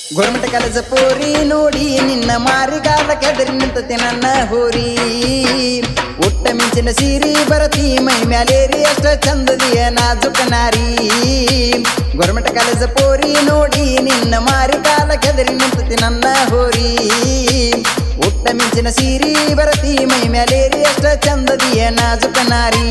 government college ಪೋರಿ ನೋಡಿ ನಿನ್ನ ಮಾರಿಗಾಲ ಕೆದರಿ ನಿಂತತಿ ನನ್ನ ಹೋರಿ ಉಟ್ಟ ಮಿಂಚಿನ ಸೀರಿ ಬರತಿ ಮೈ ಮ್ಯಾಲೇರಿ ಅಷ್ಟ ಚಂದದಿಯ ನಾಜುಕ ನಾರಿ ಗೋರ್ಮೆಂಟ್ ಕಾಲೇಜ ಪೋರಿ ನೋಡಿ ನಿನ್ನ ಮಾರಿಗಾಲ ಕೆದರಿ ನಿಂತತಿ ನನ್ನ ಹೋರಿ ಉಟ್ಟ ಮಿಂಚಿನ ಸೀರಿ ಬರತಿ ಮೈ ಮ್ಯಾಲೇರಿ ಅಷ್ಟ ಚಂದದಿಯ ನಾಜುಕ ನಾರಿ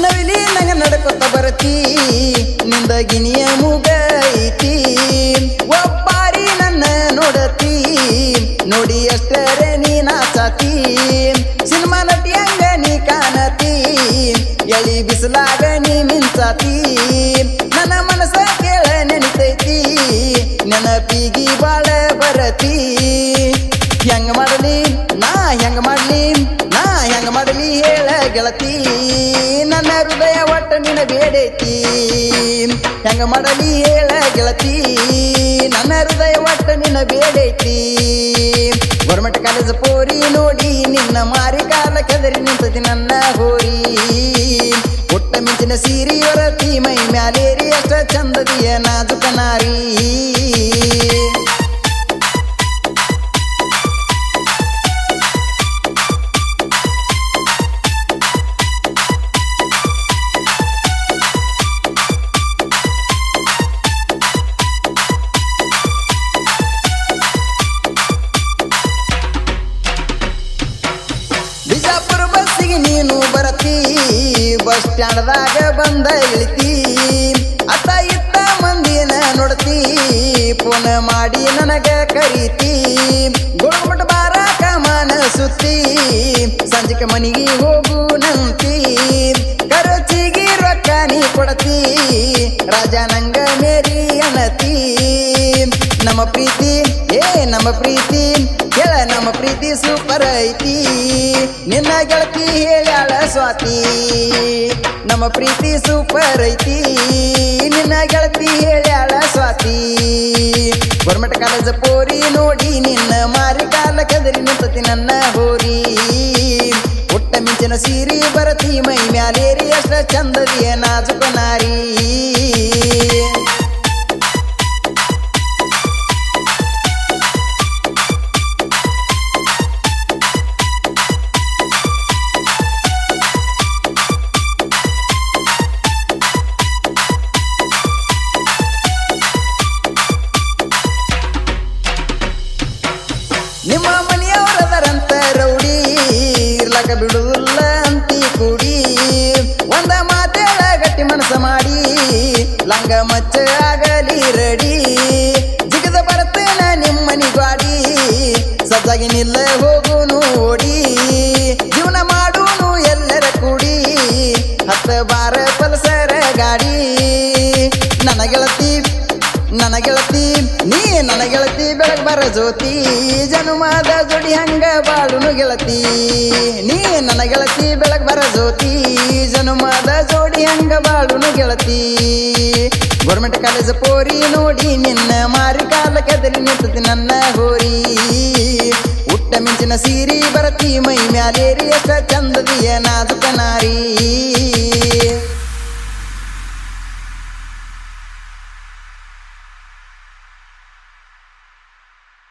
ನವಿಲಿ ನಂಗ ನಡ್ಕೊತ ಬರತಿ ನಿಂದ ಗಿನಿಯ ಮುಗ ಐತಿ ಒಬ್ಬಾರಿ ನನ್ನ ನೋಡತಿ ನೋಡಿ ಅಷ್ಟರೇ ನೀ ನಾಚತಿ ಸಿನಿಮಾ ನಟಿಯಂಗ ನೀ ಕಾಣತಿ ಎಳಿ ಬಿಸಲಾಗ ನೀ ಮಿಂಚತಿ ನನ್ನ ಮನಸ ಕೇಳ ನೆನಿತೈತಿ ನೆನಪಿಗಿ ಬಾಳ ಬರತಿ ಹೆಂಗ ಮಾಡಲಿ ನಾ ಹೆಂಗ ಮಾಡಲಿ ಹೇಳ ಗೆಳತಿ ನನ್ನ ಹೃದಯ ಒಟ್ಟ ನಿನ್ನ ಬೇಡೈತಿ ಹೆಂಗ ಮಾಡಲಿ ಹೇಳ ಗೆಳತಿ ನನ್ನ ಹೃದಯ ಒಟ್ಟ ನಿನ್ನ ಬೇಡೈತಿ ಗೋರ್ಮೆಂಟ್ ಕಾಲೇಜ್ ಪೋರಿ ನೋಡಿ ನಿನ್ನ ಮಾರಿ ಕಾಲ ಕೆದರಿ ನಿಂತತಿ ನನ್ನ ಹೋರಿ ಒಟ್ಟ ಮಿಂಚಿನ ಸೀರಿ ಹೊರತಿ ಮೈ ಮ್ಯಾಲೇರಿ ಅಷ್ಟ ಚಂದದಿಯ ನಾಜುಕ ನಾರಿ ಬಿಜಾಪುರ ಬಸ್ಸಿಗೆ ನೀನು ಬರತಿ ಬಸ್ ಸ್ಟ್ಯಾಂಡ್ದಾಗ ಬಂದ ಇಳಿತಿ ಅತ್ತ ಇತ್ತ ಮಂದಿನ ನೋಡ್ತಿ ಫೋನ್ ಮಾಡಿ ನನಗ ಕರೀತಿ ಗೋಳ್ಮಟ್ ಬಾರಾಕ ಮನಸುತ್ತಿ ಸಂಜೆಗೆ ಮನಿಗೆ ಹೋಗು ನಂತಿ ಖರ್ಚಿಗೆ ರೊಕ್ಕ ನೀ ಕೊಡತಿ ರಾಜ ನಂಗ ಮೇರಿ ಅನತಿ ನಮ್ಮ ಪ್ರೀತಿ ಕೇಳ ನಮ್ಮ ಪ್ರೀತಿ ಸೂಪರ್ ಐತಿ ನಿನ್ನ ಗೆಳತಿ ಹೇಳ್ಯಾಳ ಸ್ವಾತಿ ನಮ್ಮ ಪ್ರೀತಿ ಸೂಪರ್ ಐತಿ ನಿನ್ನ ಗೆಳತಿ ಹೇಳ್ಯಾಳ ಸ್ವಾತಿ ಗೋರ್ಮೆಂಟ್ ಕಾಲೇಜ್ ಪೋರಿ ನೋಡಿ ನಿನ್ನ ಮಾರಿ ಕಾಲ ಕದರಿ ನಿಂತತಿ ನನ್ನ ಹೋರಿ ಉಟ್ಟ ಮಿಂಚಿನ ಸೀರಿ ಬರತಿ ಮೈ ಮ್ಯಾಲೇರಿ ಅಷ್ಟ ಚಂದದಿಯ ನಾಜುಕ ನಾರಿ ನಿಮ್ಮ ಮನೆಯವರದರಂತ ರೌಡಿ ಇರ್ಲಕ ಬಿಡುವುದಿಲ್ಲ ಅಂತಿ ಕೂಡಿ ಒಂದ ಮಾತೇಳ ಗಟ್ಟಿ ಮನಸ ಮಾಡಿ ಲಂಗ ಮಚ್ಚ ಆಗಲಿ ರೆಡಿ ಜಿಗದ ಬರ್ತೇನ ನಿಮ್ಮನಿ ಗಾಡಿ ಸಜ್ಜಾಗಿ ನಿಲ್ಲ ಹೋಗು ನೋಡಿ ಜೀವನ ಮಾಡೂನು ಎಲ್ಲರ ಕೂಡಿ ಹತ್ತ ಬಾರ ಪಲ್ಸರ ಗಾಡಿ ನನ್ನ ಗೆಳತಿ ನೀ ನನ್ನ ಗೆಳತಿ ಬೆಳಗ್ ಬರ ಜ್ಯೋತಿ ಜನುಮಾದ ಜೋಡಿ ಹಂಗ ಬಾಳುನು ಗೆಳತಿ ನೀ ನನ್ನ ಗೆಳತಿ ಬೆಳಗ್ ಬರ ಜ್ಯೋತಿ ಜನುಮಾದ ಜೋಡಿ ಹಂಗ ಬಾಳುನು ಗೆಳತಿ ಗೋರ್ಮೆಂಟ್ ಕಾಲೇಜ್ ಪೋರಿ ನೋಡಿ ನಿನ್ನ ಮಾರಿ ಕಾಲ ಕೆದರಿ ನಿಂತತಿ ನನ್ನ ಹೋರಿ ಉಟ್ಟ ಮಿಂಚಿನ ಸೀರಿ ಬರತಿ ಮೈ ಮ್ಯಾಲೇರಿ ಅಷ್ಟ ಚಂದದಿಯ ನಾಜುಕ ನಾರಿ